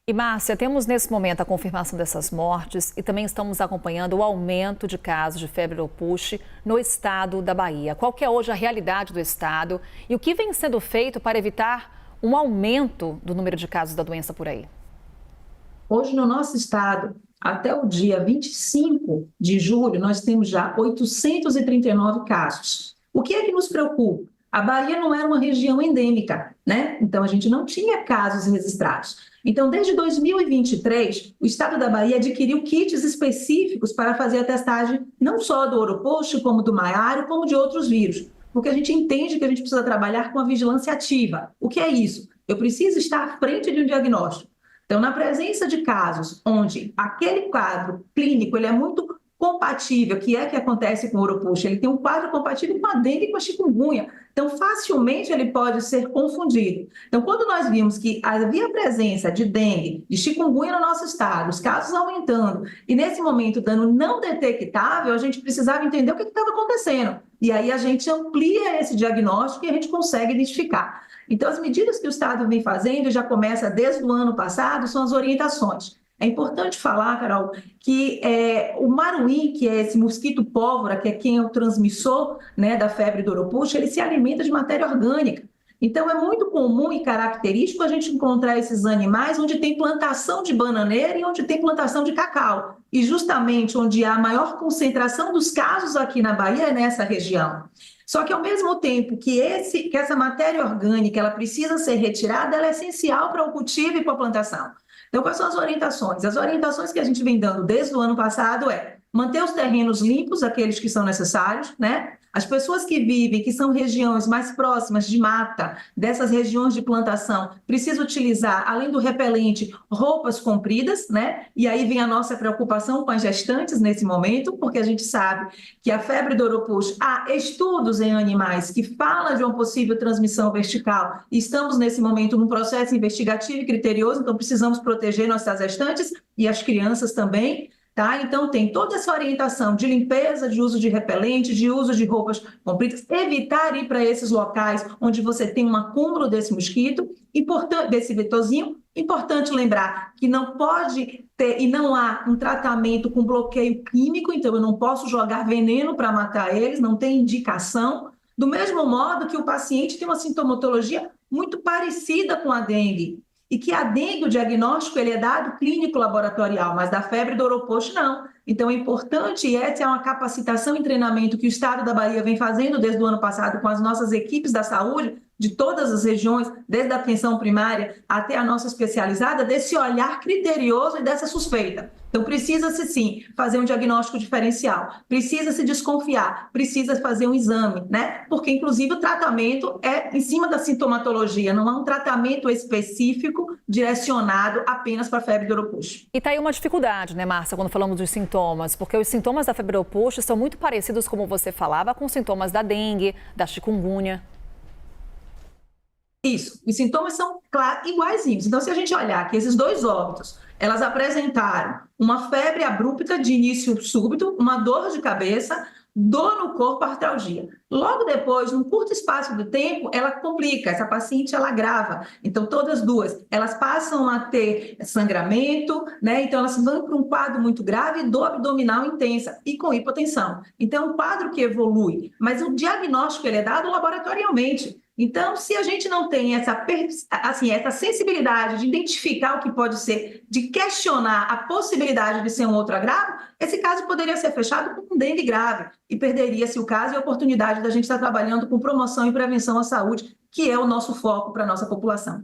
E Márcia, temos nesse momento a confirmação dessas mortes e também estamos acompanhando o aumento de casos de febre do push no estado da Bahia. Qual que é hoje a realidade do estado e o que vem sendo feito para evitar um aumento do número de casos da doença por aí? Hoje, no nosso estado, até o dia 25 de julho, nós temos já 839 casos. O que é que nos preocupa? A Bahia não era uma região endêmica, né? Então, a gente não tinha casos registrados. Então, desde 2023, o estado da Bahia adquiriu kits específicos para fazer a testagem não só do Oropost, como do maiário, como de outros vírus. Porque a gente entende que a gente precisa trabalhar com a vigilância ativa. O que é isso? Eu preciso estar à frente de um diagnóstico. Então, na presença de casos onde aquele quadro clínico ele é muito compatível, que é que acontece com o Oropost, ele tem um quadro compatível com a dengue e com a chikungunya. Então, facilmente ele pode ser confundido. Então, quando nós vimos que havia presença de dengue, de chikungunya no nosso estado, os casos aumentando, e nesse momento dano não detectável, a gente precisava entender o que estava acontecendo. E aí a gente amplia esse diagnóstico e a gente consegue identificar. Então, as medidas que o Estado vem fazendo, já começa desde o ano passado, são as orientações. É importante falar, Carol, que o maruim, que é esse mosquito pólvora, que é quem é o transmissor, né, da febre do Oropost, ele se alimenta de matéria orgânica. Então, é muito comum e característico a gente encontrar esses animais onde tem plantação de bananeira e onde tem plantação de cacau. E justamente onde há a maior concentração dos casos aqui na Bahia é nessa região. Só que, ao mesmo tempo que essa matéria orgânica ela precisa ser retirada, ela é essencial para o cultivo e para a plantação. Então, quais são as orientações? As orientações que a gente vem dando desde o ano passado é manter os terrenos limpos, aqueles que são necessários, né? As pessoas que vivem, que são regiões mais próximas de mata, dessas regiões de plantação, precisam utilizar, além do repelente, roupas compridas, né? E aí vem a nossa preocupação com as gestantes nesse momento, porque a gente sabe que a febre do Oropost, há estudos em animais que falam de uma possível transmissão vertical. E estamos, nesse momento, num processo investigativo e criterioso, então precisamos proteger nossas gestantes e as crianças também. Tá? Então, tem toda essa orientação de limpeza, de uso de repelente, de uso de roupas compridas, evitar ir para esses locais onde você tem um acúmulo desse mosquito, desse vetorzinho. Importante lembrar que não pode ter e não há um tratamento com bloqueio químico, então eu não posso jogar veneno para matar eles, não tem indicação. Do mesmo modo que o paciente tem uma sintomatologia muito parecida com a dengue, e que a dengue, o diagnóstico, ele é dado clínico laboratorial, mas da febre do Oropost não. Então, é importante, e essa é uma capacitação e treinamento que o Estado da Bahia vem fazendo desde o ano passado com as nossas equipes da saúde, de todas as regiões, desde a atenção primária até a nossa especializada, desse olhar criterioso e dessa suspeita. Então, precisa-se, sim, fazer um diagnóstico diferencial, precisa-se desconfiar, precisa fazer um exame, né? Porque, inclusive, o tratamento é em cima da sintomatologia, não é um tratamento específico direcionado apenas para a febre do Oropost. E tá aí uma dificuldade, né, Márcia, quando falamos dos sintomas, porque os sintomas da febre do Oropost são muito parecidos, como você falava, com os sintomas da dengue, da chikungunya. Isso, os sintomas são iguaizinhos. Então, se a gente olhar que esses dois óbitos, elas apresentaram uma febre abrupta de início súbito, uma dor de cabeça, dor no corpo, artralgia. Logo depois, num curto espaço de tempo, ela complica, essa paciente ela agrava. Então, todas duas, elas passam a ter sangramento, né? Então, elas vão para um quadro muito grave, dor abdominal intensa e com hipotensão. Então, é um quadro que evolui, mas o diagnóstico ele é dado laboratorialmente. Então, se a gente não tem essa sensibilidade de identificar o que pode ser, de questionar a possibilidade de ser um outro agravo, esse caso poderia ser fechado com um dengue grave e perderia-se o caso e a oportunidade da gente estar trabalhando com promoção e prevenção à saúde, que é o nosso foco para a nossa população.